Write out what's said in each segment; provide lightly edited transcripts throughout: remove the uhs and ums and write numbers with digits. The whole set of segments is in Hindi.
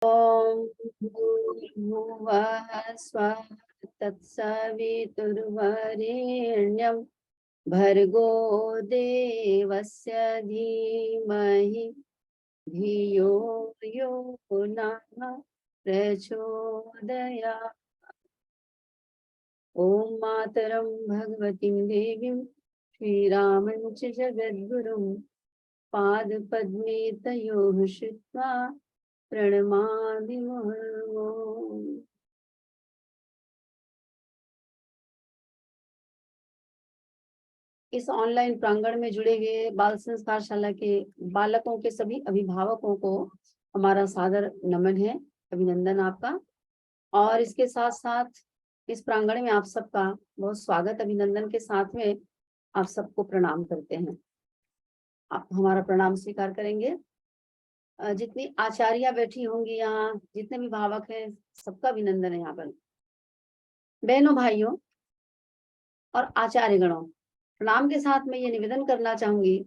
ॐ भूर्भुवः स्वः तत्सवितुर्वरेण्यं भर्गो देवस्य धीमहि धियो यो नः प्रचोदयात्। ॐ मातरं भगवतीं देवीं श्रीरामं च जगद्गुरुं पादपद्मे तयोः श्रित्वा प्रणमामि मुहुर्मुहुः। इस ऑनलाइन प्रांगण में जुड़े हुए बाल संस्कार शाला के बालकों के सभी अभिभावकों को हमारा सादर नमन है, अभिनंदन आपका। और इसके साथ साथ इस प्रांगण में आप सबका बहुत स्वागत, अभिनंदन के साथ में आप सबको प्रणाम करते हैं। आप हमारा प्रणाम स्वीकार करेंगे। जितनी आचार्य बैठी होंगी यहाँ, जितने भी भावक हैं, सबका अभिनंदन है यहाँ पर। बहनों, भाइयों और आचार्य गणों, प्रणाम के साथ मैं ये निवेदन करना चाहूंगी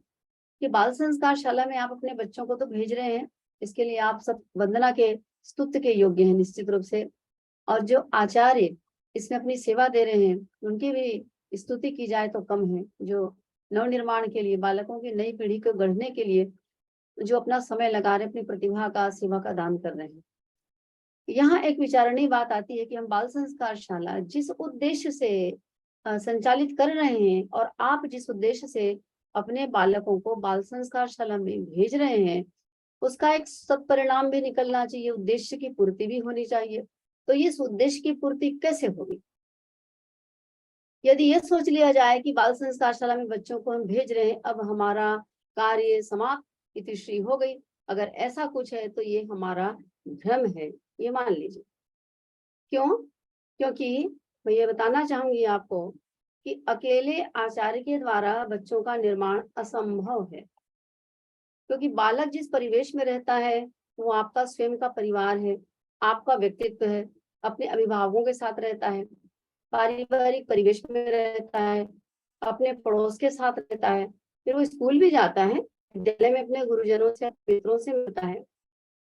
कि बाल संस्कार शाला में आप अपने बच्चों को तो भेज रहे हैं, इसके लिए आप सब वंदना के, स्तुत्य के योग्य हैं निश्चित रूप से। और जो आचार्य इसमें अपनी सेवा दे रहे हैं, उनकी भी स्तुति की जाए तो कम है, जो नवनिर्माण के लिए, बालकों की नई पीढ़ी को गढ़ने के लिए जो अपना समय लगा रहे, अपनी प्रतिभा का, सेवा का दान कर रहे हैं। यहाँ एक विचारणीय बात आती है कि हम बाल संस्कार शाला जिस उद्देश्य से संचालित कर रहे हैं और आप जिस उद्देश्य से अपने बालकों को बाल संस्कार शाला में भेज रहे हैं, उसका एक सत्परिणाम भी निकलना चाहिए, उद्देश्य की पूर्ति भी होनी चाहिए। तो इस उद्देश्य की पूर्ति कैसे होगी? यदि यह सोच लिया जाए कि बाल संस्कार शाला में बच्चों को हम भेज रहे हैं, अब हमारा कार्य समाप्त, इतिश्री हो गई, अगर ऐसा कुछ है तो ये हमारा भ्रम है, ये मान लीजिए। क्यों? क्योंकि मैं ये बताना चाहूंगी आपको कि अकेले आचार्य के द्वारा बच्चों का निर्माण असंभव है, क्योंकि बालक जिस परिवेश में रहता है वो आपका स्वयं का परिवार है, आपका व्यक्तित्व है, अपने अभिभावकों के साथ रहता है, पारिवारिक परिवेश में रहता है, अपने पड़ोस के साथ रहता है, फिर वो स्कूल भी जाता है, विद्यालय में अपने गुरुजनों से, मित्रों से मिलता है।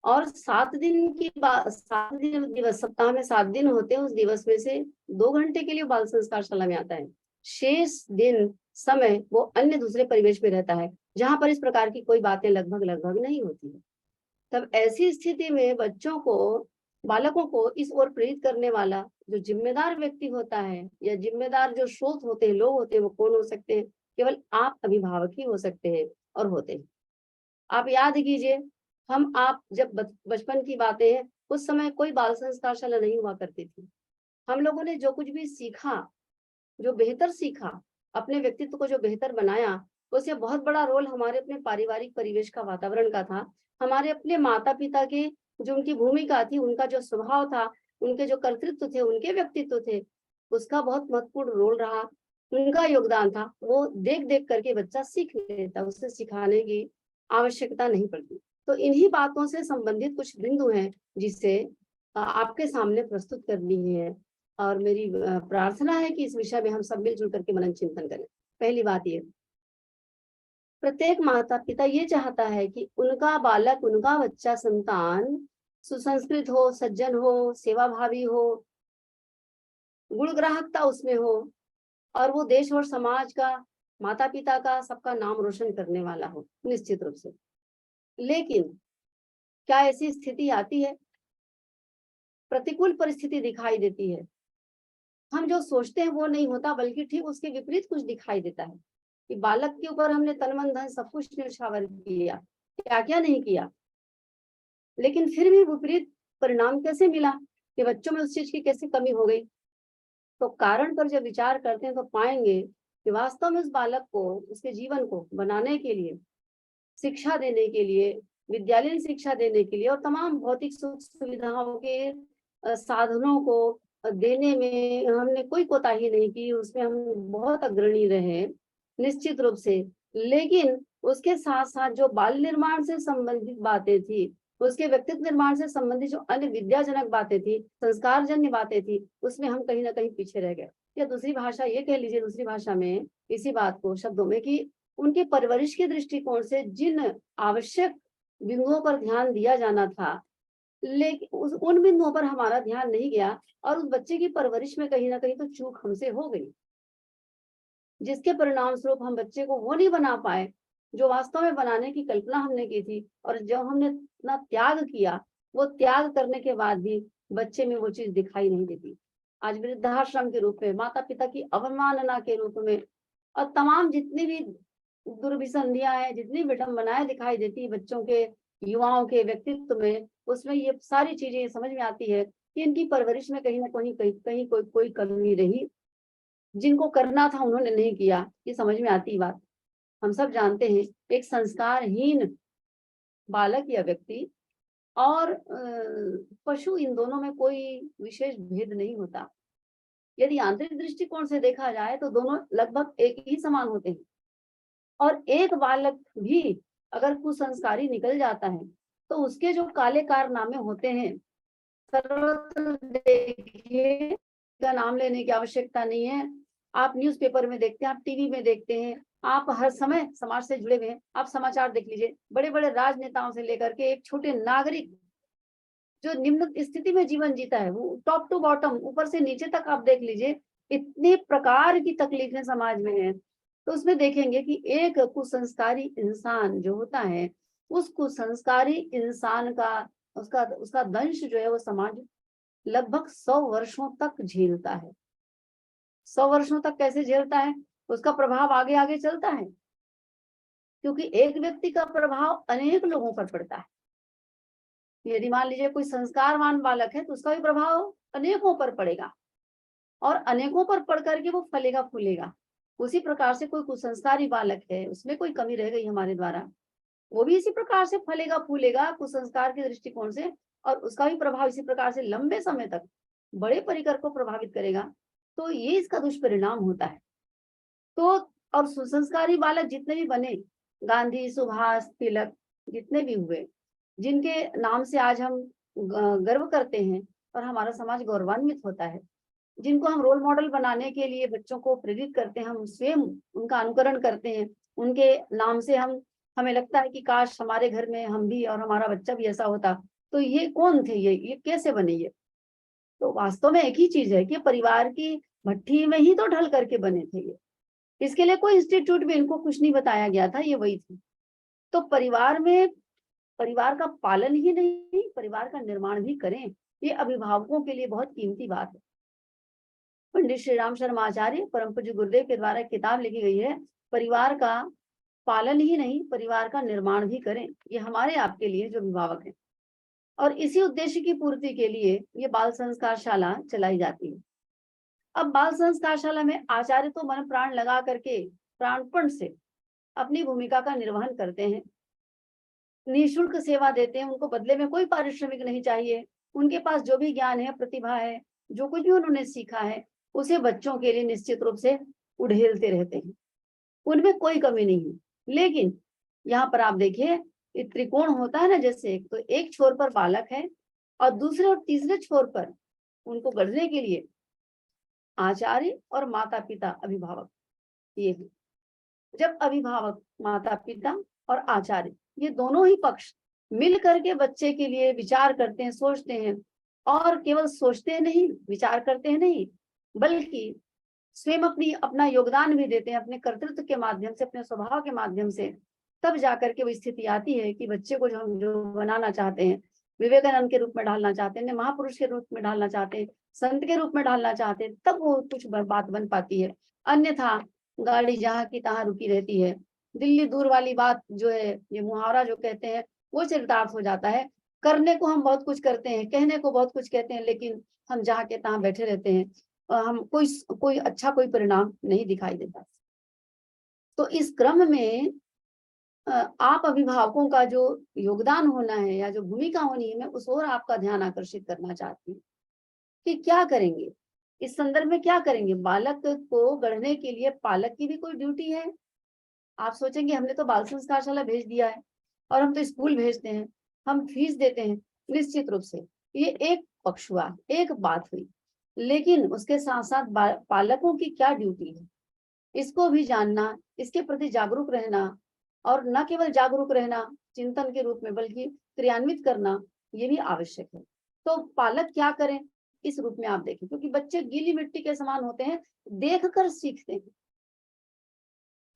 और 7 दिन की बात, 7 दिन दिवस, सप्ताह में 7 दिन होते हैं, उस दिवस में से 2 घंटे के लिए बाल संस्कार शाला में आता है। शेष दिन समय वो अन्य दूसरे परिवेश में रहता है, जहां पर इस प्रकार की कोई बातें लगभग नहीं होती है। तब ऐसी स्थिति में बच्चों को, बालकों को इस ओर प्रेरित करने वाला जो जिम्मेदार व्यक्ति होता है, या जिम्मेदार जो स्रोत होते हैं, लोग होते हैं, वो कौन हो सकते हैं? केवल आप अभिभावक ही हो सकते हैं और होते हैं। आप याद कीजिए, हम आप जब बचपन की बातें हैं, उस समय कोई बाल संस्कार शाला नहीं हुआ करती थी। हम लोगों ने जो कुछ भी सीखा, जो बेहतर सीखा, अपने व्यक्तित्व को जो बेहतर बनाया, उससे बहुत बड़ा रोल हमारे अपने पारिवारिक परिवेश का, वातावरण का था। हमारे अपने माता पिता के जो उनकी भूमिका थी, उनका जो स्वभाव था, उनके जो कर्तृत्व थे, उनके व्यक्तित्व थे, उसका बहुत महत्वपूर्ण रोल रहा, उनका योगदान था। वो देख देख करके बच्चा सीख लेता, उसे सिखाने की आवश्यकता नहीं पड़ती। तो इन्हीं बातों से संबंधित कुछ बिंदु हैं जिसे आपके सामने प्रस्तुत करनी है, और मेरी प्रार्थना है कि इस विषय में हम सब मिलजुल करके मनन चिंतन करें। पहली बात ये, प्रत्येक माता पिता ये चाहता है कि उनका बालक, उनका बच्चा, संतान सुसंस्कृत हो, सज्जन हो, सेवाभावी हो, गुणग्राहकता उसमें हो, और वो देश और समाज का, माता पिता का, सबका नाम रोशन करने वाला हो, निश्चित रूप से। लेकिन क्या ऐसी स्थिति आती है? प्रतिकूल परिस्थिति दिखाई देती है। हम जो सोचते हैं वो नहीं होता, बल्कि ठीक उसके विपरीत कुछ दिखाई देता है कि बालक के ऊपर हमने तन मन धन सब कुछ न्यौछावर किया, क्या क्या नहीं किया, लेकिन फिर भी विपरीत परिणाम कैसे मिला, कि बच्चों में उस चीज की कैसे कमी हो गई। तो कारण पर जब विचार करते हैं तो पाएंगे कि वास्तव में उस बालक को, उसके जीवन को बनाने के लिए, शिक्षा देने के लिए, विद्यालयीन शिक्षा देने के लिए, और तमाम भौतिक सुख सुविधाओं के साधनों को देने में हमने कोई कोताही नहीं की, उसमें हम बहुत अग्रणी रहे, निश्चित रूप से। लेकिन उसके साथ साथ जो बाल निर्माण से संबंधित बातें थी, उसके व्यक्तित्व निर्माण से संबंधित जो अन्य विद्याजनक बातें थी, संस्कारजन्य बातें थी, उसमें हम कहीं ना कहीं पीछे रह गए। या दूसरी भाषा ये कह लीजिए, दूसरी भाषा में इसी बात को शब्दों में, कि उनके परवरिश के दृष्टिकोण से जिन आवश्यक बिंदुओं पर ध्यान दिया जाना था, लेकिन उन बिंदुओं पर हमारा ध्यान नहीं गया और उस बच्चे की परवरिश में कहीं ना कहीं तो चूक हमसे हो गई, जिसके परिणाम स्वरूप हम बच्चे को वो नहीं बना पाए जो वास्तव में बनाने की कल्पना हमने की थी। और जब हमने इतना त्याग किया, वो त्याग करने के बाद भी बच्चे में वो चीज दिखाई नहीं देती। आज वृद्धाश्रम के रूप में, माता पिता की अवमानना के रूप में और तमाम जितनी भी दुर्विसंधियां हैं, जितनी विडंबनाएं दिखाई देती बच्चों के, युवाओं के व्यक्तित्व में, उसमें ये सारी चीजें समझ में आती है कि इनकी परवरिश में कहीं ना कहीं कोई कमी रही। जिनको करना था उन्होंने नहीं किया, ये समझ में आती बात। हम सब जानते हैं एक संस्कारहीन बालक या व्यक्ति और पशु, इन दोनों में कोई विशेष भेद नहीं होता। यदि आंतरिक दृष्टिकोण से देखा जाए तो दोनों लगभग एक ही समान होते हैं। और एक बालक भी अगर कुसंस्कारी निकल जाता है तो उसके जो काले कारनामे होते हैं, सर्वत्र देखिए, का नाम लेने की आवश्यकता नहीं है। आप न्यूज़पेपर में देखते हैं, आप टीवी में देखते हैं, आप हर समय समाज से जुड़े हुए हैं, आप समाचार देख लीजिए, बड़े बड़े राजनेताओं से लेकर के एक छोटे नागरिक जो निम्न स्थिति में जीवन जीता है, वो टॉप टू बॉटम, ऊपर से नीचे तक आप देख लीजिए, इतने प्रकार की तकलीफें समाज में हैं। तो उसमें देखेंगे कि एक कुसंस्कारी इंसान जो होता है, उस कुसंस्कारी इंसान का उसका उसका दंश जो है वो समाज लगभग 100 वर्षों तक झेलता है। 100 वर्षों तक कैसे झेलता है? उसका प्रभाव आगे आगे चलता है, क्योंकि एक व्यक्ति का प्रभाव अनेक लोगों पर पड़ता है। यदि मान लीजिए कोई संस्कारवान बालक है तो उसका भी प्रभाव अनेकों पर पड़ेगा और अनेकों पर पड़ करके वो फलेगा फूलेगा। उसी प्रकार से कोई कुसंस्कारी बालक है, उसमें कोई कमी रह गई हमारे द्वारा, वो भी इसी प्रकार से फलेगा फूलेगा कुसंस्कार के दृष्टिकोण से, और उसका भी प्रभाव इसी प्रकार से लंबे समय तक बड़े परिकर को प्रभावित करेगा। तो ये इसका दुष्परिणाम होता है। तो और सुसंस्कारी बालक जितने भी बने, गांधी, सुभाष, तिलक, जितने भी हुए, जिनके नाम से आज हम गर्व करते हैं और हमारा समाज गौरवान्वित होता है, जिनको हम रोल मॉडल बनाने के लिए बच्चों को प्रेरित करते हैं, हम स्वयं उनका अनुकरण करते हैं, उनके नाम से हमें लगता है कि काश हमारे घर में हम भी और हमारा बच्चा भी ऐसा होता। तो ये कौन थे, ये कैसे बने? ये तो वास्तव में एक ही चीज है कि परिवार की भट्ठी में ही तो ढल करके बने थे ये। इसके लिए कोई इंस्टीट्यूट में इनको कुछ नहीं बताया गया था, ये वही थी। तो परिवार में परिवार का पालन ही नहीं, परिवार का निर्माण भी करें, ये अभिभावकों के लिए बहुत कीमती बात है। पंडित श्री राम शर्मा आचार्य परम पूज्य गुरुदेव के द्वारा किताब लिखी गई है, परिवार का पालन ही नहीं, परिवार का निर्माण भी करें। ये हमारे आपके लिए जो अभिभावक हैं, और इसी उद्देश्य की पूर्ति के लिए ये बाल संस्कार शाला चलाई जाती है। अब बाल संस्कार शाला में आचार्य तो मन प्राण लगा करके प्राणपण से अपनी भूमिका का निर्वहन करते हैं, निःशुल्क सेवा देते हैं, उनको बदले में कोई पारिश्रमिक नहीं चाहिए। उनके पास जो भी ज्ञान है, प्रतिभा है, जो कुछ भी उन्होंने सीखा है, उसे बच्चों के लिए निश्चित रूप से उड़ेलते रहते हैं, उनमें कोई कमी नहीं है। लेकिन यहाँ पर आप देखिए, त्रिकोण होता है ना, जैसे तो एक छोर पर बालक है और दूसरे और तीसरे छोर पर उनको गढ़ने के लिए आचार्य और माता पिता, अभिभावक, ये है। जब अभिभावक, माता पिता और आचार्य, ये दोनों ही पक्ष मिल करके बच्चे के लिए विचार करते हैं, सोचते हैं, और केवल सोचते नहीं, विचार करते हैं नहीं, बल्कि स्वयं अपना योगदान भी देते हैं अपने कर्तृत्व के माध्यम से, अपने स्वभाव के माध्यम से, तब जाकर के वो स्थिति आती है कि बच्चे को जो हम जो बनाना चाहते हैं, विवेकानंद के रूप में ढालना चाहते हैं, महापुरुष के रूप में ढालना चाहते हैं, संत के रूप में ढालना चाहते हैं, तब वो कुछ बात बन पाती है। अन्यथा गाड़ी जहाँ की तहाँ रुकी रहती है। दिल्ली दूर वाली बात जो है, ये मुहावरा जो कहते हैं, वो चरितार्थ हो जाता है। करने को हम बहुत कुछ करते हैं, कहने को बहुत कुछ कहते हैं, लेकिन हम जहाँ के तहाँ बैठे रहते हैं, हम कोई अच्छा कोई परिणाम नहीं दिखाई देता। तो इस क्रम में आप अभिभावकों का जो योगदान होना है या जो भूमिका होनी है, मैं उस ओर आपका ध्यान आकर्षित करना चाहती हूँ कि क्या करेंगे इस संदर्भ में, क्या करेंगे। बालक को गढ़ने के लिए पालक की भी कोई ड्यूटी है। आप सोचेंगे हमने तो बाल संस्कार शाला भेज दिया है और हम तो स्कूल भेजते हैं, हम फीस देते हैं। निश्चित रूप से ये एक पक्ष हुआ, एक बात हुई, लेकिन उसके साथ साथ पालकों की क्या ड्यूटी है, इसको भी जानना, इसके प्रति जागरूक रहना, और न केवल जागरूक रहना चिंतन के रूप में, बल्कि क्रियान्वित करना, ये भी आवश्यक है। तो पालक क्या करें इस रूप में आप देखें, क्योंकि बच्चे गीली मिट्टी के समान होते हैं, देखकर सीखते हैं।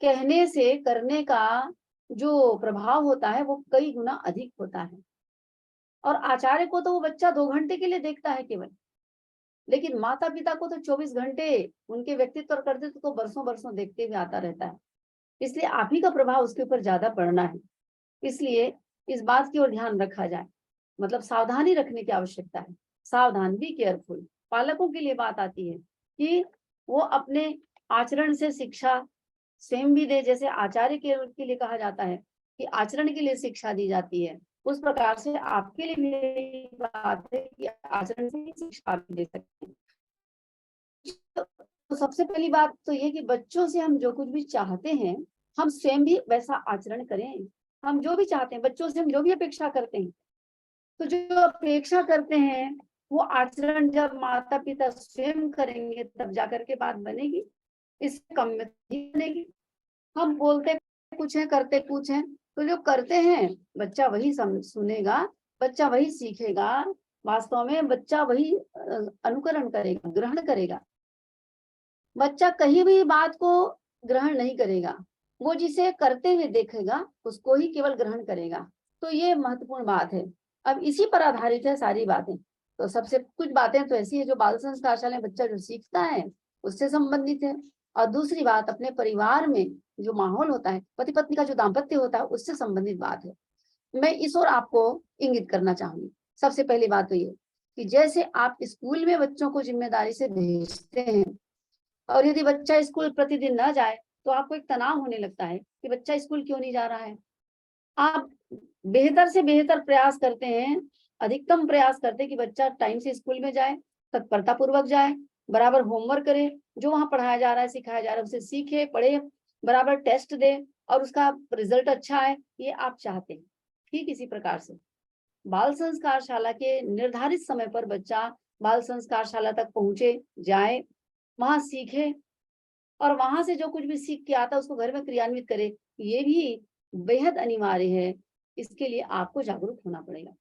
कहने से करने का जो प्रभाव होता है वो कई गुना अधिक होता है। और आचार्य को तो वो बच्चा 2 घंटे के लिए देखता है केवल, लेकिन माता पिता को तो 24 घंटे उनके व्यक्तित्व और कर्तृत्व को बरसों बरसों देखते हुए आता रहता है। इसलिए आप ही का प्रभाव उसके ऊपर ज्यादा पड़ना है। इसलिए इस बात की ओर ध्यान रखा जाए, मतलब सावधानी रखने की आवश्यकता है। सावधान, बी केयरफुल। पालकों के लिए बात आती है कि वो अपने आचरण से शिक्षा स्वयं भी दे, जैसे आचार्य के लिए कहा जाता है कि आचरण के लिए शिक्षा दी जाती है, उस प्रकार से आपके लिए भी यही बात है कि आचरण से ही शिक्षा आप दे सकते हैं। तो सबसे पहली बात तो ये कि बच्चों से हम जो कुछ भी चाहते हैं, हम स्वयं भी वैसा आचरण करें। हम जो भी चाहते हैं, बच्चों से हम जो भी अपेक्षा करते हैं, तो जो अपेक्षा करते हैं वो आचरण जब माता पिता स्वयं करेंगे तब जाकर के बात बनेगी, इससे कम में नहीं बनेगी। हम बोलते कुछ है, करते कुछ है, तो जो करते हैं बच्चा वही सुनेगा, बच्चा वही सीखेगा। वास्तव में बच्चा वही अनुकरण करेगा, ग्रहण करेगा। बच्चा कहीं भी बात को ग्रहण नहीं करेगा, वो जिसे करते हुए देखेगा उसको ही केवल ग्रहण करेगा। तो ये महत्वपूर्ण बात है। अब इसी पर आधारित है सारी बातें। तो सबसे कुछ बातें तो ऐसी है जो बाल संस्कार शाला में बच्चा जो सीखता है उससे संबंधित है, और दूसरी बात अपने परिवार में जो माहौल होता है, पति पत्नी का जो दाम्पत्य होता है, उससे संबंधित बात है। मैं इस ओर आपको इंगित करना चाहूंगी। सबसे पहली बात तो ये कि जैसे आप स्कूल में बच्चों को जिम्मेदारी से भेजते हैं, और यदि बच्चा स्कूल प्रतिदिन ना जाए तो आपको एक तनाव होने लगता है कि बच्चा स्कूल क्यों नहीं जा रहा है। आप बेहतर से बेहतर प्रयास करते हैं, अधिकतम प्रयास करते हैं कि बच्चा टाइम से स्कूल में जाए, तत्परता पूर्वक जाए, बराबर होमवर्क करे, जो वहां पढ़ाया जा रहा है सिखाया जा रहा है उसे सीखे पढ़े, बराबर टेस्ट दे और उसका रिजल्ट अच्छा है, ये आप चाहते हैं। ठीक इसी प्रकार से बाल संस्कार शाला के निर्धारित समय पर बच्चा बाल संस्कार शाला तक पहुंचे, जाए, वहां सीखे, और वहां से जो कुछ भी सीख के आता है उसको घर में क्रियान्वित करे, ये भी बेहद अनिवार्य है। इसके लिए आपको जागरूक होना पड़ेगा।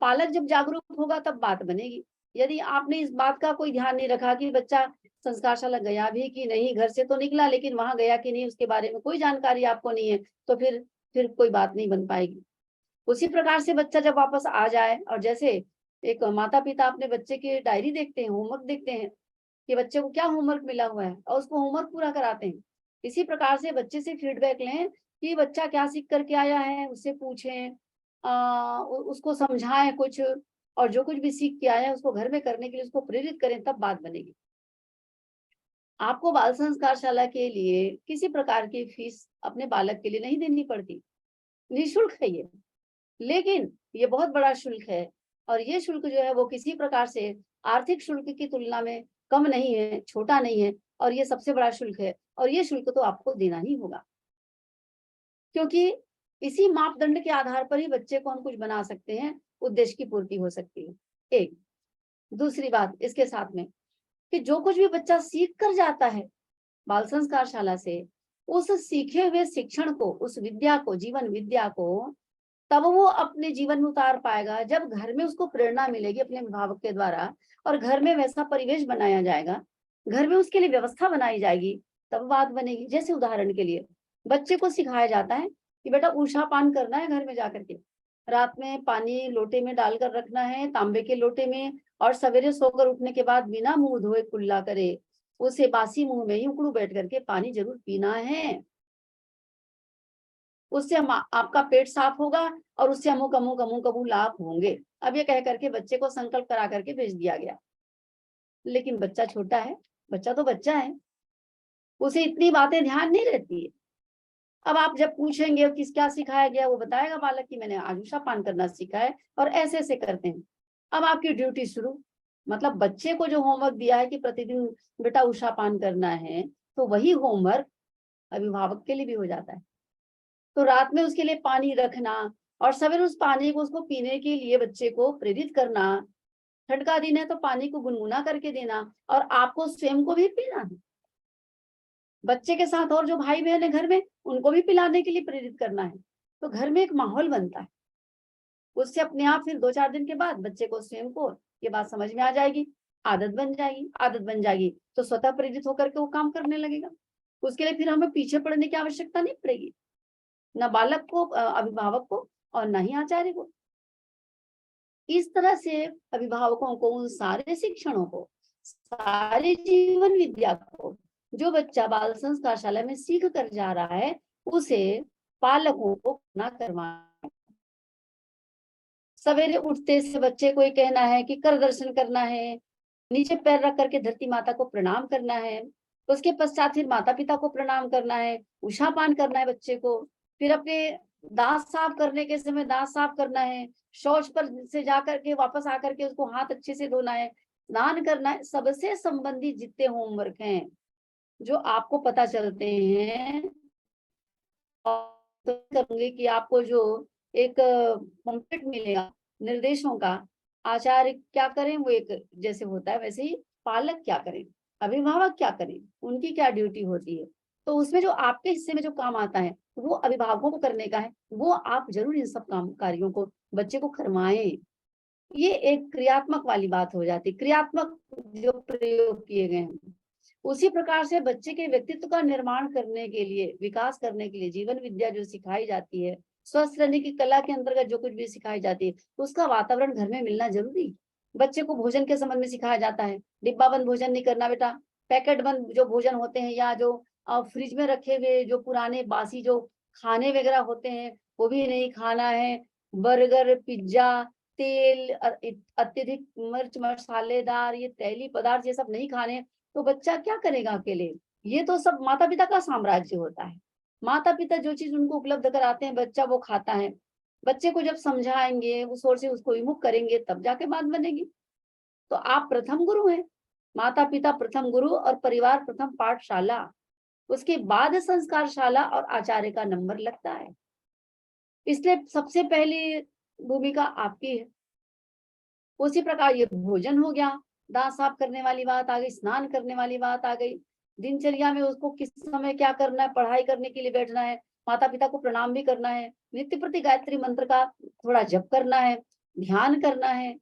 पालक जब जागरूक होगा तब बात बनेगी। यदि आपने इस बात का कोई ध्यान नहीं रखा कि बच्चा संस्कारशाला गया भी कि नहीं, घर से तो निकला लेकिन वहां गया कि नहीं उसके बारे में कोई जानकारी आपको नहीं है, तो फिर कोई बात नहीं बन पाएगी। उसी प्रकार से बच्चा जब वापस आ जाए, और जैसे एक माता पिता अपने बच्चे की डायरी देखते हैं, होमवर्क देखते हैं कि बच्चे को क्या होमवर्क मिला हुआ है और उसको होमवर्क पूरा कराते हैं, इसी प्रकार से बच्चे से फीडबैक लें कि बच्चा क्या सीख करके आया है, उससे पूछें, उसको समझाएं कुछ, और जो कुछ भी सीख के आया है उसको घर में करने के लिए उसको प्रेरित करें, तब बात बनेगी। आपको बाल संस्कार शाला के लिए किसी प्रकार की फीस अपने बालक के लिए नहीं देनी पड़ती, निःशुल्क है ये। लेकिन ये बहुत बड़ा शुल्क है, और ये शुल्क जो है वो किसी प्रकार से आर्थिक शुल्क की तुलना में कम नहीं है, छोटा नहीं है, और ये सबसे बड़ा शुल्क है, और ये शुल्क तो आपको देना ही होगा, क्योंकि इसी मापदंड के आधार पर ही बच्चे को हम कुछ बना सकते हैं, उद्देश्य की पूर्ति हो सकती है। एक दूसरी बात इसके साथ में कि जो कुछ भी बच्चा सीख कर जाता है बाल संस्कार शाला से, उस सीखे हुए शिक्षण को, उस विद्या को, जीवन विद्या को तब वो अपने जीवन में उतार पाएगा जब घर में उसको प्रेरणा मिलेगी अपने अभिभावक के द्वारा, और घर में वैसा परिवेश बनाया जाएगा, घर में उसके लिए व्यवस्था बनाई जाएगी, तब बात बनेगी। जैसे उदाहरण के लिए बच्चे को सिखाया जाता है कि बेटा उषा पान करना है, घर में जाकर के रात में पानी लोटे में डालकर रखना है, तांबे के लोटे में, और सवेरे सोकर उठने के बाद बिना मुंह धोए कुल्ला करे, उसे बासी मुंह में ही उकड़ू बैठ करके पानी जरूर पीना है। उससे हम आपका पेट साफ होगा और उससे अमुक अमुक अमुक अमुक लाभ होंगे। अब ये कह करके बच्चे को संकल्प करा करके भेज दिया गया, लेकिन बच्चा छोटा है, बच्चा तो बच्चा है, उसे इतनी बातें ध्यान नहीं रहती है। अब आप जब पूछेंगे किस क्या सिखाया गया, वो बताएगा बालक की मैंने आज उषा पान करना सीखा है और ऐसे ऐसे करते हैं। अब आपकी ड्यूटी शुरू, मतलब बच्चे को जो होमवर्क दिया है कि प्रतिदिन बेटा उषा पान करना है, तो वही होमवर्क अभिभावक के लिए भी हो जाता है। तो रात में उसके लिए पानी रखना, और सवेरे उस पानी को उसको पीने के लिए बच्चे को प्रेरित करना। ठंड का दिन है तो पानी को गुनगुना करके देना, और आपको स्वयं को भी पीना है। बच्चे के साथ और जो भाई बहन है घर में, उनको भी पिलाने के लिए प्रेरित करना है। तो घर में एक माहौल बनता है, उससे अपने आप फिर 2-4 दिन के बाद बच्चे को स्वयं को ये बात समझ में आ जाएगी, आदत बन जाएगी। आदत बन जाएगी तो स्वतः प्रेरित होकर के वो काम करने लगेगा। उसके लिए फिर हमें पीछे पड़ने की आवश्यकता नहीं पड़ेगी, ना बालक को, अभिभावक को, और ना ही आचार्य को। इस तरह से अभिभावकों को उन सारे शिक्षणों को, सारी जीवन विद्या को जो बच्चा बाल संस्कार शाला में सीख कर जा रहा है, उसे पालकों को ना करवाना। सवेरे उठते से बच्चे को ये कहना है कि कर दर्शन करना है, नीचे पैर रख करके धरती माता को प्रणाम करना है, उसके पश्चात फिर माता पिता को प्रणाम करना है, उषा पान करना है बच्चे को, फिर अपने दांत साफ करने के समय दांत साफ करना है, शौच पर से जाकर के वापस आकर के उसको हाथ अच्छे से धोना है, स्नान करना है। सबसे संबंधित जितने होमवर्क हैं जो आपको पता चलते हैं, और तो करूंगी कि आपको जो एक पम्पलेट मिलेगा निर्देशों का, आचार्य क्या करें वो एक जैसे होता है वैसे ही पालक क्या करें, अभिभावक क्या करें, उनकी क्या ड्यूटी होती है। तो उसमें जो आपके हिस्से में जो काम आता है वो अभिभावकों को करने का है, वो आप जरूर इन सब काम कार्यों को बच्चे को करवाएं। ये एक क्रियात्मक वाली बात हो जाती, क्रियात्मक जो प्रयोग किए गए हैं। उसी प्रकार से बच्चे के व्यक्तित्व का निर्माण करने के लिए, विकास करने के लिए जीवन विद्या जो सिखाई जाती है, स्वस्थ रहने की कला के अंतर्गत जो कुछ भी सिखाई जाती है, उसका वातावरण घर में मिलना जरूरी। बच्चे को भोजन के संबंध में सिखाया जाता है, डिब्बा बंद भोजन नहीं करना बेटा, पैकेट बंद जो भोजन होते हैं या जो फ्रिज में रखे हुए जो पुराने बासी जो खाने वगैरह होते हैं वो भी नहीं खाना है। बर्गर, पिज्जा, तेल, अत्यधिक मिर्च मसालेदार ये तैलीय पदार्थ ये सब नहीं खाने। तो बच्चा क्या करेगा अकेले? ये तो सब माता पिता का साम्राज्य होता है। माता पिता जो चीज उनको उपलब्ध कराते हैं बच्चा वो खाता है। बच्चे को जब समझाएंगे, उस ओर से उसको विमुख करेंगे, तब जाके बात बनेगी। तो आप प्रथम गुरु हैं, माता पिता प्रथम गुरु और परिवार प्रथम पाठशाला, उसके बाद संस्कारशाला और आचार्य का नंबर लगता है। इसलिए सबसे पहली भूमिका आपकी है। उसी प्रकार ये भोजन हो गया, दांत साफ करने वाली बात आ गई, स्नान करने वाली बात आ गई, दिनचर्या में उसको किस समय क्या करना है, पढ़ाई करने के लिए बैठना है, माता पिता को प्रणाम भी करना है, नित्य प्रति गायत्री मंत्र का थोड़ा जप करना है, ध्यान करना है।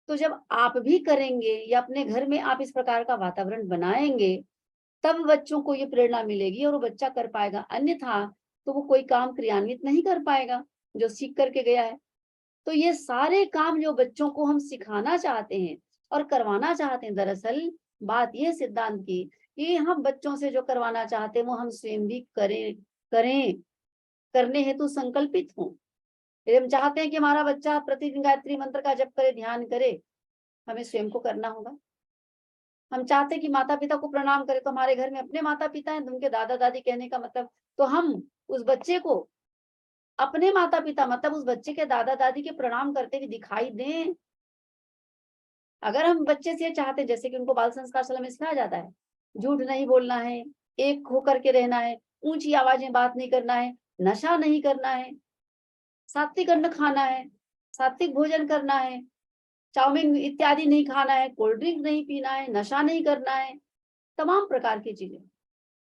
तो जब आप भी करेंगे या अपने घर में आप इस प्रकार का वातावरण बनाएंगे, तब बच्चों को ये प्रेरणा मिलेगी और वो बच्चा कर पाएगा। अन्यथा तो वो कोई काम क्रियान्वित नहीं कर पाएगा जो सीख करके गया है। तो ये सारे काम जो बच्चों को हम सिखाना चाहते हैं और करवाना चाहते हैं, दरअसल बात ये सिद्धांत की कि हम बच्चों से जो करवाना चाहते हैं वो हम स्वयं भी करें, करने हेतु संकल्पित हों। यदि हम चाहते हैं कि हमारा बच्चा प्रतिदिन गायत्री मंत्र का जप करे, ध्यान करे, हमें स्वयं को करना होगा। हम चाहते हैं कि माता पिता को प्रणाम करें, तो हमारे घर में अपने माता पिता हैं, तो उनके दादा दादी कहने का मतलब, तो हम उस बच्चे को अपने माता पिता मतलब उस बच्चे के दादा दादी के प्रणाम करते हुए दिखाई दें। अगर हम बच्चे से ये चाहते हैं, जैसे कि उनको बाल संस्कार शाला में सिखाया जाता है, झूठ नहीं बोलना है, एक होकर के रहना है, ऊंची आवाज में बात नहीं करना है, नशा नहीं करना है, सात्विक अन्न खाना है, सात्विक भोजन करना है, चाउमीन इत्यादि नहीं खाना है, कोल्ड ड्रिंक नहीं पीना है, नशा नहीं करना है, तमाम प्रकार की चीजें,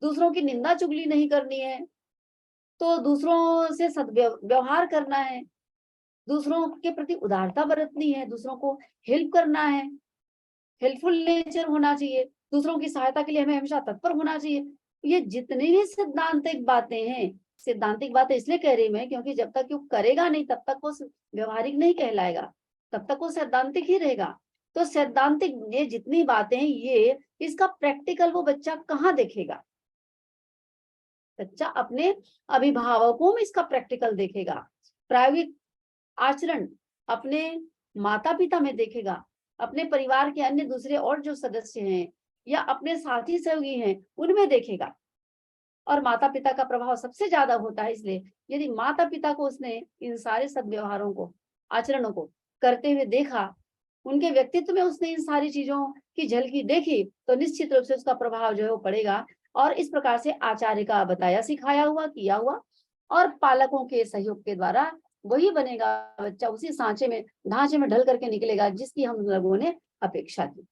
दूसरों की निंदा चुगली नहीं करनी है, तो दूसरों से सद्व्यवहार करना है, दूसरों के प्रति उदारता बरतनी है, दूसरों को हेल्प करना है, हेल्पफुल नेचर होना चाहिए, दूसरों की सहायता के लिए हमें हमेशा तत्पर होना चाहिए। ये जितनी भी सिद्धांतिक बातें हैं, सिद्धांतिक बातें इसलिए कह रही मैं क्योंकि जब तक वो करेगा नहीं तब तक वो व्यवहारिक नहीं कहलाएगा, तब तक वो सैद्धांतिक ही रहेगा। तो सैद्धांतिक ये जितनी बातें हैं, ये इसका प्रैक्टिकल वो बच्चा कहाँ देखेगा? बच्चा अपने अभिभावकों में इसका प्रैक्टिकल देखेगा, प्रायोगिक आचरण अपने माता पिता में देखेगा, अपने परिवार के अन्य दूसरे और जो सदस्य हैं या अपने साथी सहयोगी हैं उनमें देखेगा। और माता पिता का प्रभाव सबसे ज्यादा होता है, इसलिए यदि माता पिता को उसने इन सारे सद्व्यवहारों को, आचरणों को करते हुए देखा, उनके व्यक्तित्व में उसने इन सारी चीजों की झलकी देखी, तो निश्चित रूप से उसका प्रभाव जो है वो पड़ेगा। और इस प्रकार से आचार्य का बताया सिखाया हुआ, किया हुआ और पालकों के सहयोग के द्वारा वही बनेगा बच्चा, उसी सांचे में ढांचे में ढल करके निकलेगा जिसकी हम लोगों ने अपेक्षा की।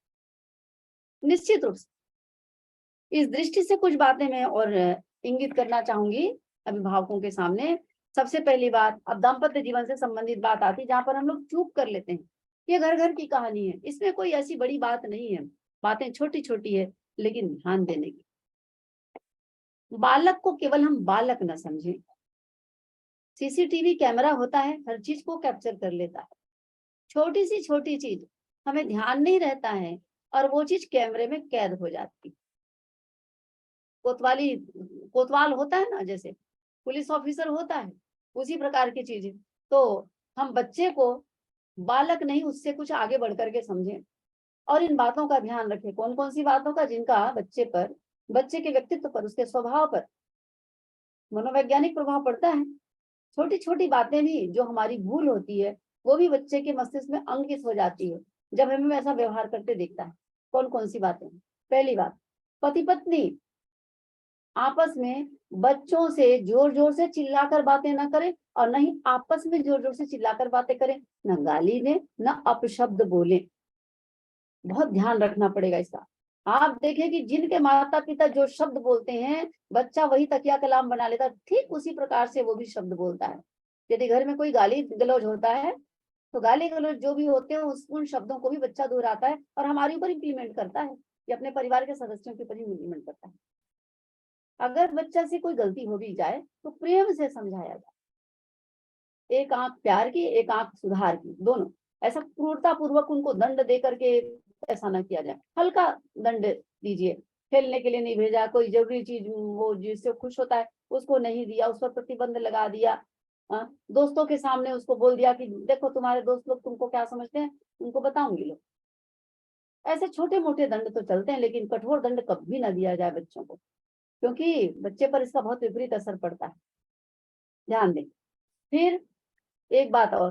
निश्चित रूप से इस दृष्टि से कुछ बातें मैं और इंगित करना चाहूंगी अभिभावकों के सामने सबसे पहली बात, अब दाम्पत्य जीवन से संबंधित बात आती है, जहां पर हम लोग चूक कर लेते हैं। ये घर घर की कहानी है, इसमें कोई ऐसी बड़ी बात नहीं है, बातें छोटी छोटी है, लेकिन ध्यान देने की। बालक को केवल हम बालक न समझें। सीसीटीवी कैमरा होता है, हर चीज को कैप्चर कर लेता है। छोटी सी छोटी चीज हमें ध्यान नहीं रहता है और वो चीज कैमरे में कैद हो जाती। कोतवाली कोतवाल होता है ना, जैसे पुलिस ऑफिसर होता है, उसी प्रकार की चीजें। तो हम बच्चे को बालक नहीं, उससे कुछ आगे बढ़ करके समझें और इन बातों का ध्यान रखें। कौन कौन सी बातों का? जिनका बच्चे पर, बच्चे के व्यक्तित्व पर, उसके स्वभाव पर मनोवैज्ञानिक प्रभाव पड़ता है। छोटी छोटी बातें भी जो हमारी भूल होती है, वो भी बच्चे के मस्तिष्क में अंकित हो जाती है जब हमें ऐसा व्यवहार करते देखता है। कौन कौन सी बातें? पहली बात, पति पत्नी आपस में बच्चों से जोर जोर से चिल्लाकर बातें ना करें और न ही आपस में जोर जोर से चिल्लाकर बातें करें, न गाली दें, न अपशब्द बोलें। बहुत ध्यान रखना पड़ेगा इसका। आप देखें कि जिनके माता पिता जो शब्द बोलते हैं, बच्चा वही तकिया कलाम बना लेता है, ठीक उसी प्रकार से वो भी शब्द बोलता है। यदि घर में कोई गाली गलौज होता है तो गाली गलौज जो भी होते हैं उन शब्दों को भी बच्चा दोहराता है और हमारे ऊपर इम्प्लीमेंट करता है, या अपने परिवार के सदस्यों के ऊपर इम्प्लीमेंट करता है। अगर बच्चा से कोई गलती हो भी जाए तो प्रेम से समझाया जाए, एक आंख प्यार की, एक आंख सुधार की, दोनों। ऐसा क्रूरता पूर्वक उनको दंड दे करके ऐसा ना किया जाए, हल्का दंड दीजिए। खेलने के लिए नहीं भेजा, कोई जरूरी चीज वो जिससे खुश होता है उसको नहीं दिया, उस पर प्रतिबंध लगा दिया, दोस्तों के सामने उसको बोल दिया कि देखो तुम्हारे दोस्त लोग तुमको क्या समझते हैं, उनको बताऊंगी लोग। ऐसे छोटे मोटे दंड तो चलते हैं, लेकिन कठोर दंड कभी ना दिया जाए बच्चों को, क्योंकि बच्चे पर इसका बहुत विपरीत असर पड़ता है। ध्यान दें। फिर एक बात और,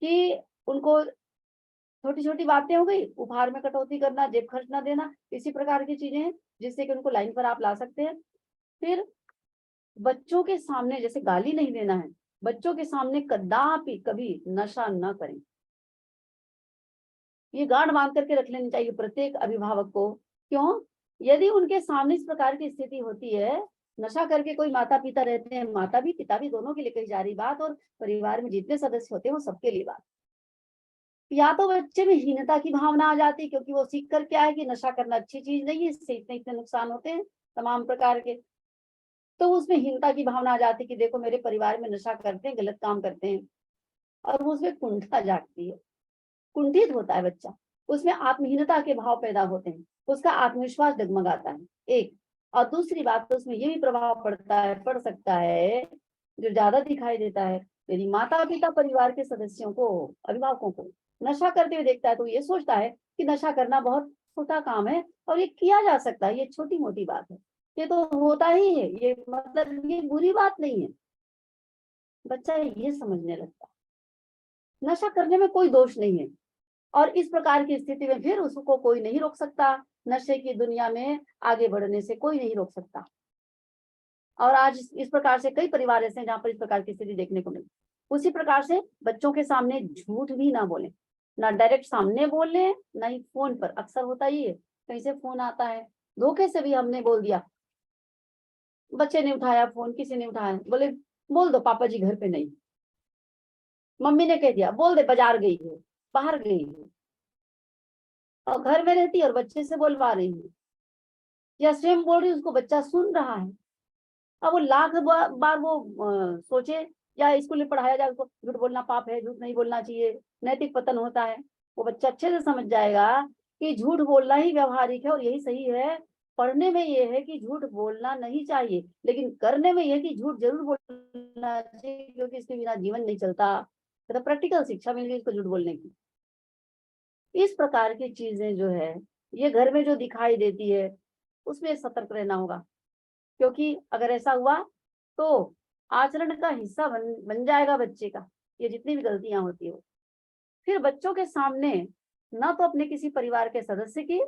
कि उनको छोटी छोटी बातें हो गई, उपहार में कटौती करना, जेब खर्च ना देना, इसी प्रकार की चीजें हैं जिससे कि उनको लाइन पर आप ला सकते हैं। फिर बच्चों के सामने जैसे गाली नहीं देना है, बच्चों के सामने कदापि कभी नशा न करें। ये गांठ बांध करके रख लेनी चाहिए प्रत्येक अभिभावक को। क्यों? यदि उनके सामने इस प्रकार की स्थिति होती है, नशा करके कोई माता पिता रहते हैं, माता भी पिता भी दोनों के लिए कही जा रही बात, और परिवार में जितने सदस्य होते हैं वो सबके लिए बात। या तो बच्चे में हीनता की भावना आ जाती, क्योंकि वो सीख कर क्या है कि नशा करना अच्छी चीज नहीं है, इससे इतने इतने नुकसान होते हैं तमाम प्रकार के। तो उसमें हीनता की भावना आ जाती कि देखो मेरे परिवार में नशा करते हैं, गलत काम करते हैं, और वो उसमें कुंठा जागती है, कुंठित होता है बच्चा, उसमें आत्महीनता के भाव पैदा होते हैं, उसका आत्मविश्वास डगमगाता है एक। और दूसरी बात तो उसमें ये भी प्रभाव पड़ सकता है, जो ज्यादा दिखाई देता है, यदि माता पिता परिवार के सदस्यों को, अभिभावकों को नशा करते हुए देखता है तो ये सोचता है कि नशा करना बहुत छोटा काम है और ये किया जा सकता है, ये छोटी मोटी बात है, ये तो होता ही है, ये मतलब ये बुरी बात नहीं है। बच्चा ये समझने लगता है नशा करने में कोई दोष नहीं है, और इस प्रकार की स्थिति में फिर उसको कोई नहीं रोक सकता, नशे की दुनिया में आगे बढ़ने से कोई नहीं रोक सकता। और आज इस प्रकार से कई परिवार ऐसे हैं जहाँ पर इस प्रकार की स्थिति देखने को मिलती। उसी प्रकार से बच्चों के सामने झूठ भी ना बोले, ना डायरेक्ट सामने बोले, ना ही फोन पर। अक्सर होता ही है, कहीं से फोन आता है, धोखे से भी हमने बोल दिया, बच्चे ने उठाया फोन, किसी ने उठाया, बोले बोल दो पापा जी घर पे नहीं, मम्मी ने कह दिया बोल दे बाजार गई है, बाहर गई है, और घर में रहती है और बच्चे से बोलवा रही है, या स्वयं बोल रही है, उसको बच्चा सुन रहा है। अब वो लाख बार वो सोचे, या स्कूल में पढ़ाया जाए उसको झूठ बोलना पाप है, झूठ नहीं बोलना चाहिए, नैतिक पतन होता है, वो बच्चा अच्छे से समझ जाएगा कि झूठ बोलना ही व्यवहारिक है और यही सही है। पढ़ने में ये है कि झूठ बोलना नहीं चाहिए, लेकिन करने में यह कि झूठ जरूर बोलना चाहिए, क्योंकि इसके बिना जीवन नहीं चलता। तो प्रैक्टिकल शिक्षा मिल गई इसको झूठ बोलने की। इस प्रकार की चीजें जो है, ये घर में जो दिखाई देती है उसमें सतर्क रहना होगा, क्योंकि अगर ऐसा हुआ तो आचरण का हिस्सा बन जाएगा बच्चे का, ये जितनी भी गलतियां होती है। फिर बच्चों के सामने ना तो अपने किसी परिवार के सदस्य की,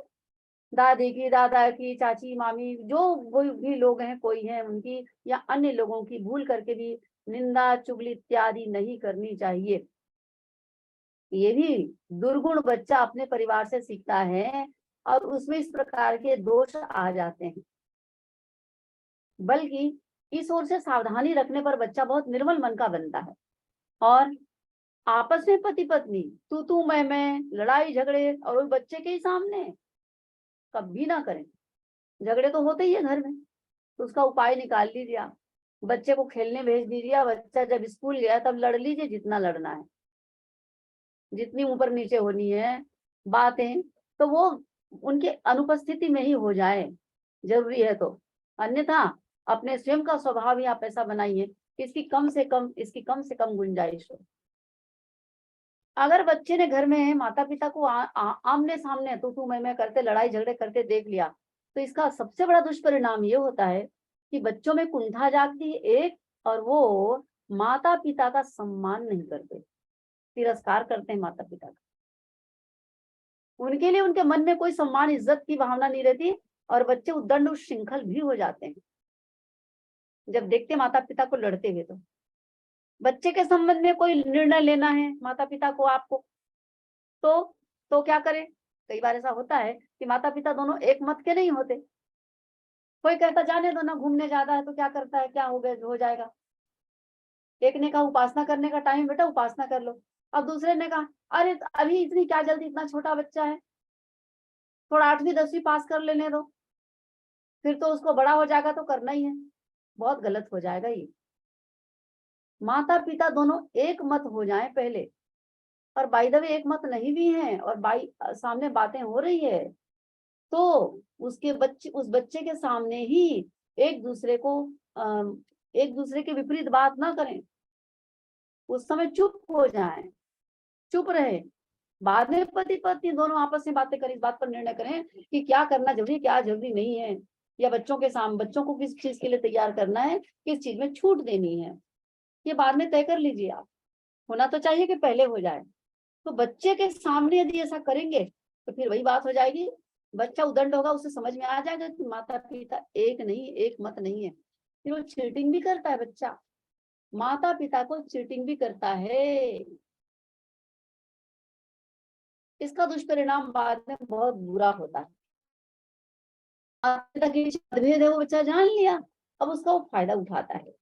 दादी की, दादा की, चाची, मामी, जो भी लोग हैं, कोई है उनकी, या अन्य लोगों की भूल करके भी निंदा, चुगली इत्यादि नहीं करनी चाहिए। ये भी दुर्गुण बच्चा अपने परिवार से सीखता है और उसमें इस प्रकार के दोष आ जाते हैं। बल्कि इस ओर से सावधानी रखने पर बच्चा बहुत निर्मल मन का बनता है। और आपस में पति पत्नी तू मैं लड़ाई झगड़े और वो बच्चे के ही सामने कभी ना करें। झगड़े तो होते ही है घर में, तो उसका उपाय निकाल लीजिए आप। बच्चे को खेलने भेज दीजिए, बच्चा जब स्कूल गया तब लड़ लीजिए जितना लड़ना है, जितनी ऊपर नीचे होनी है बातें, तो वो उनके अनुपस्थिति में ही हो जाए, जरूरी है तो। अन्यथा अपने स्वयं का स्वभाव ही आप ऐसा बनाइए कि इसकी कम से कम गुंजाइश हो। अगर बच्चे ने घर में माता पिता को आमने सामने तू मैं करते लड़ाई झगड़े करते देख लिया, तो इसका सबसे बड़ा दुष्परिणाम ये होता है कि बच्चों में कुंठा जागती है एक, और वो माता पिता का सम्मान नहीं करते, तिरस्कार करते हैं माता पिता का। उनके लिए उनके मन में कोई सम्मान इज्जत की भावना नहीं रहती, और बच्चे उद्दंड श्रृंखल भी हो जाते हैं जब देखते माता पिता को लड़ते हुए। तो बच्चे के संबंध में कोई निर्णय लेना है माता पिता को आपको, तो क्या करें? कई बार ऐसा होता है कि माता पिता दोनों एक मत के नहीं होते। कोई कहता जाने दो ना, घूमने ज्यादा है तो क्या करता है, क्या हो गया हो जाएगा। एक ने कहा उपासना करने का टाइम बेटा उपासना कर लो, अब दूसरे ने कहा अरे अभी इतनी क्या जल्दी, इतना छोटा बच्चा है, थोड़ा 8वीं 10वीं पास कर लेने दो, फिर तो उसको बड़ा हो जाएगा तो करना ही है। बहुत गलत हो जाएगा ये। माता पिता दोनों एक मत हो जाएं पहले, और बाय द वे एक मत नहीं भी है और सामने बातें हो रही है, तो उस बच्चे के सामने ही एक दूसरे को एक दूसरे के विपरीत बात ना करें। उस समय चुप हो जाएं, चुप रहे। बाद में पति पत्नी दोनों आपस में बातें करें, इस बात पर निर्णय करें कि क्या करना जरूरी है, क्या जरूरी नहीं है, या बच्चों को किस चीज के लिए तैयार करना है, किस चीज में छूट देनी है, ये बाद में तय कर लीजिए आप। होना तो चाहिए कि पहले हो जाए। तो बच्चे के सामने यदि ऐसा करेंगे तो फिर वही बात हो जाएगी, बच्चा उदंड होगा, उसे समझ में आ जाएगा कि माता पिता एक नहीं, एक मत नहीं है। फिर वो चीटिंग भी करता है बच्चा, माता पिता को चीटिंग भी करता है। इसका दुष्परिणाम बाद में बहुत बुरा होता है। मतभेद है वो बच्चा जान लिया, अब उसका वो फायदा उठाता है।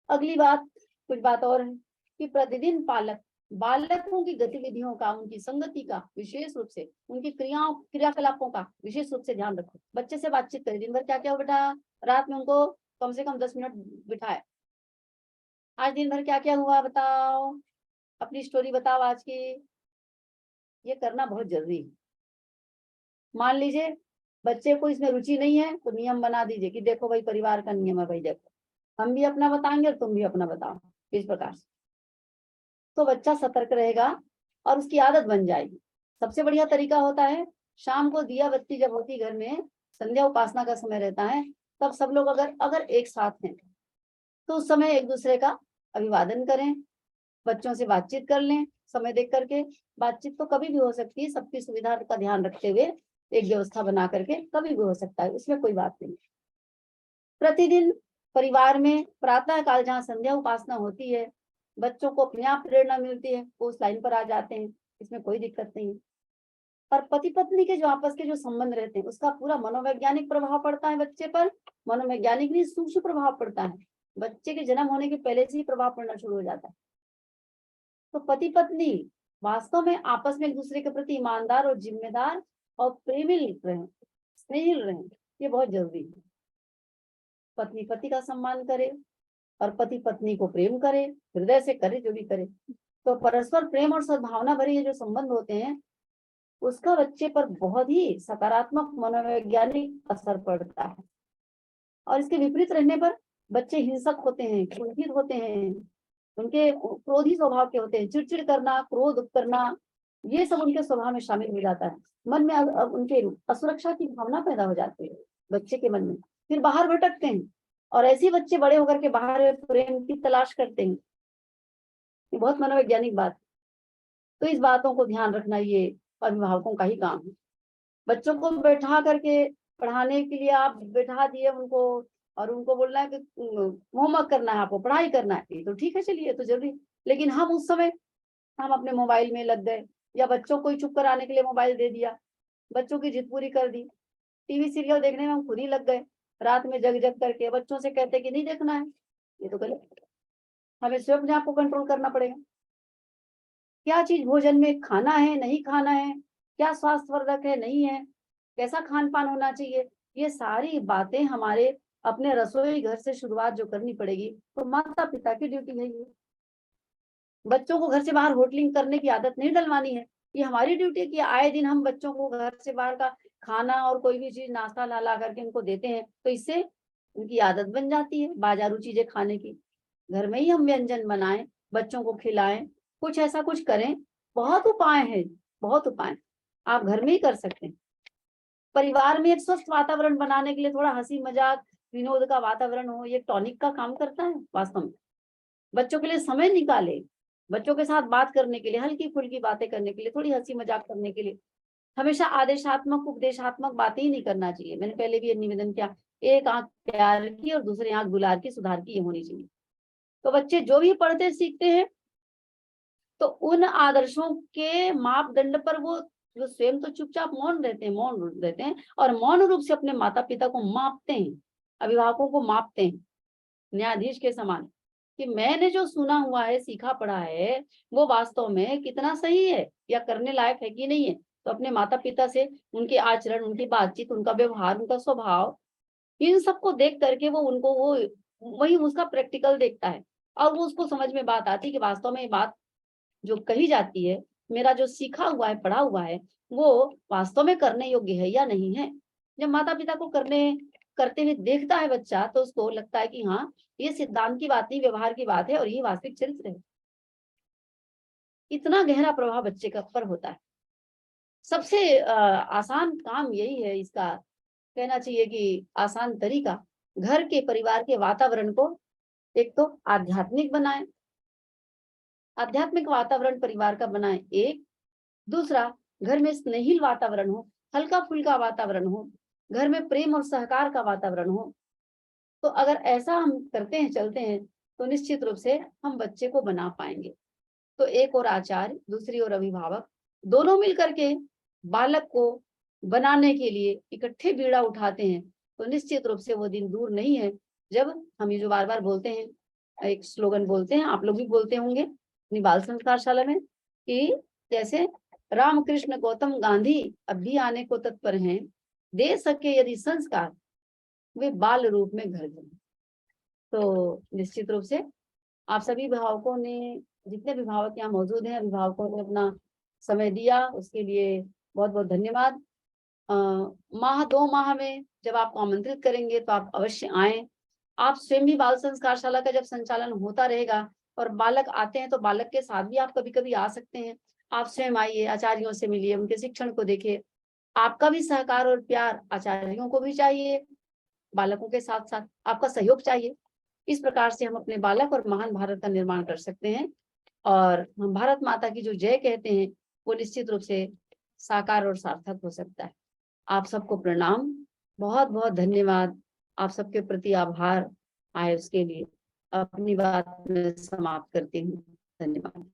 अगली बात, कुछ बात और है कि प्रतिदिन पालक बालकों की गतिविधियों का, उनकी संगति का, विशेष रूप से उनकी क्रियाकलापों का विशेष रूप से ध्यान रखो। बच्चे से बातचीत करें, दिन भर क्या क्या हो बेटा, रात में उनको कम से कम 10 मिनट बिठाए, आज दिन भर क्या क्या हुआ बताओ, अपनी स्टोरी बताओ आज की। ये करना बहुत जरूरी है। मान लीजिए बच्चे को इसमें रुचि नहीं है तो नियम बना दीजिए कि देखो भाई परिवार का नियम है भाई, देखो हम भी अपना बताएंगे और तुम भी अपना बताओ, इस प्रकार से। तो बच्चा सतर्क रहेगा और उसकी आदत बन जाएगी। सबसे बढ़िया तरीका होता है शाम को दिया बत्ती जब होती घर में, संध्या उपासना का समय रहता है, तब सब लोग अगर अगर एक साथ हैं तो उस समय एक दूसरे का अभिवादन करें, बच्चों से बातचीत कर लें, समय देख करके। बातचीत तो कभी भी हो सकती है, सबकी सुविधा का ध्यान रखते हुए एक व्यवस्था बना करके कभी भी हो सकता है, उसमें कोई बात नहीं। प्रतिदिन परिवार में प्रातः काल जहाँ संध्या उपासना होती है, बच्चों को अपने आप प्रेरणा मिलती है, वो उस लाइन पर आ जाते हैं, इसमें कोई दिक्कत नहीं है। और पति पत्नी के जो आपस के जो संबंध रहते हैं उसका पूरा मनोवैज्ञानिक प्रभाव पड़ता है बच्चे पर। मनोवैज्ञानिक नहीं, सूक्ष्म प्रभाव पड़ता है, बच्चे के जन्म होने के पहले से ही प्रभाव पड़ना शुरू हो जाता है। तो पति पत्नी वास्तव में आपस में एक दूसरे के प्रति ईमानदार और जिम्मेदार और प्रेमी रहें, स्नेहिल रहें, ये बहुत जरूरी है। पत्नी पति का सम्मान करे और पति पत्नी को प्रेम करे, हृदय से करे जो भी करे। तो परस्पर प्रेम और सद्भावना भरे ये जो संबंध होते हैं उसका बच्चे पर बहुत ही सकारात्मक मनोवैज्ञानिक असर पड़ता है। और इसके विपरीत रहने पर बच्चे हिंसक होते हैं, क्रोधित होते हैं, उनके क्रोधी स्वभाव के होते हैं, चिड़चिड़ करना, क्रोध करना, ये सब उनके स्वभाव में शामिल हो जाता है। मन में अब उनके असुरक्षा की भावना पैदा हो जाती है बच्चे के मन में, फिर बाहर भटकते हैं और ऐसे ही बच्चे बड़े होकर के बाहर प्रेम की तलाश करते हैं। ये बहुत मनोवैज्ञानिक बात। तो इस बातों को ध्यान रखना ये अभिभावकों का ही काम है। बच्चों को बैठा करके पढ़ाने के लिए आप बैठा दिए उनको और उनको बोलना है कि होमवर्क करना है, आपको पढ़ाई करना है, ये तो ठीक है, चलिए तो जरूरी। लेकिन हम उस समय हम अपने मोबाइल में लग गए, या बच्चों को ही चुप कराने के लिए मोबाइल दे दिया, बच्चों की जिद पूरी कर दी, टीवी सीरियल देखने में हम खुद ही लग गए, रात में जग जग करके बच्चों से कहते कि नहीं देखना है, ये तो गलत है। हमें स्वयं अपने आप को कंट्रोल करना पड़ेगा। क्या चीज भोजन में खाना है, नहीं खाना है, क्या स्वास्थ्यवर्धक है, नहीं है, कैसा खान पान होना चाहिए, ये सारी बातें हमारे अपने रसोई घर से शुरुआत जो करनी पड़ेगी। तो माता पिता की ड्यूटी है ये। बच्चों को घर से बाहर होटलिंग करने की आदत नहीं डलवानी है। ये हमारी ड्यूटी है कि आए दिन हम बच्चों को घर से बाहर का खाना और कोई भी चीज नाश्ता ला ला करके उनको देते हैं, तो इससे उनकी आदत बन जाती है बाजारू चीजें खाने की। घर में ही हम व्यंजन बनाएं, बच्चों को खिलाएं, कुछ ऐसा कुछ करें। बहुत उपाय हैं, बहुत उपाय आप घर में ही कर सकते हैं। परिवार में एक स्वस्थ वातावरण बनाने के लिए थोड़ा हंसी मजाक विनोद का वातावरण हो, ये टॉनिक का काम करता है वास्तव में। बच्चों के लिए समय निकाले, बच्चों के साथ बात करने के लिए, हल्की फुल्की बातें करने के लिए, थोड़ी हंसी मजाक करने के लिए। हमेशा आदेशात्मक उपदेशात्मक बातें ही नहीं करना चाहिए। मैंने पहले भी ये निवेदन किया, एक आंख प्यार की और दूसरी आंख दुलार की, सुधार की, ये होनी चाहिए। तो बच्चे जो भी पढ़ते सीखते हैं, तो उन आदर्शों के मापदंड पर वो जो स्वयं तो चुपचाप मौन रहते हैं, मौन रहते हैं और मौन रूप से अपने माता पिता को मापते हैं, अभिभावकों को मापते हैं न्यायाधीश के समान, कि मैंने जो सुना हुआ है, सीखा पढ़ा है, वो वास्तव में कितना सही है या करने लायक है कि नहीं है। तो अपने माता पिता से उनके आचरण, उनकी बातचीत, उनका व्यवहार, उनका स्वभाव, इन सबको देख करके वो उनको वो वही उसका प्रैक्टिकल देखता है और वो उसको समझ में बात आती है कि वास्तव में ये बात जो कही जाती है, मेरा जो सीखा हुआ है, पढ़ा हुआ है, वो वास्तव में करने योग्य है या नहीं है। जब माता पिता को करते हुए देखता है बच्चा, तो उसको लगता है कि हाँ, ये सिद्धांत की बात नहीं, व्यवहार की बात है और ये वास्तविक चरित्र है। इतना गहरा प्रभाव बच्चे का पर होता है। सबसे आसान काम यही है इसका, कहना चाहिए कि आसान तरीका, घर के परिवार के वातावरण को एक तो आध्यात्मिक बनाएं, आध्यात्मिक वातावरण परिवार का बनाएं एक। दूसरा, घर में स्नेहिल वातावरण हो, हल्का फुल्का वातावरण हो, घर में प्रेम और सहकार का वातावरण हो। तो अगर ऐसा हम करते हैं, चलते हैं, तो निश्चित रूप से हम बच्चे को बना पाएंगे। तो एक और आचार्य, दूसरी ओर अभिभावक, दोनों मिलकर के बालक को बनाने के लिए इकट्ठे बीड़ा उठाते हैं, तो निश्चित रूप से वो दिन दूर नहीं है जब हम ये जो बार बार बोलते हैं, एक स्लोगन बोलते हैं, आप लोग भी बोलते होंगे अपनी बाल संस्कारशाला में, कि जैसे रामकृष्ण गौतम गांधी अब भी आने को तत्पर हैं, दे सके यदि संस्कार वे बाल रूप में घर जाए। तो निश्चित रूप से आप सभी अभिभावकों ने, जितने अभिभावक यहाँ मौजूद हैं, अभिभावकों ने अपना समय दिया, उसके लिए बहुत बहुत धन्यवाद। माह 2 माह में जब आपको आमंत्रित करेंगे तो आप अवश्य आएं। आप स्वयं भी बाल संस्कारशाला का जब संचालन होता रहेगा और बालक आते हैं, तो बालक के साथ भी आप कभी कभी आ सकते हैं। आप स्वयं आइए, आचार्यों से मिलिए, उनके शिक्षण को देखिए। आपका भी सहकार और प्यार आचार्यों को भी चाहिए, बालकों के साथ साथ आपका सहयोग चाहिए। इस प्रकार से हम अपने बालक और महान भारत का निर्माण कर सकते हैं और हम भारत माता की जो जय कहते हैं, वो निश्चित रूप से साकार और सार्थक हो सकता है। आप सबको प्रणाम, बहुत बहुत धन्यवाद, आप सबके प्रति आभार आए उसके लिए। अपनी बात में समाप्त करती हूँ। धन्यवाद।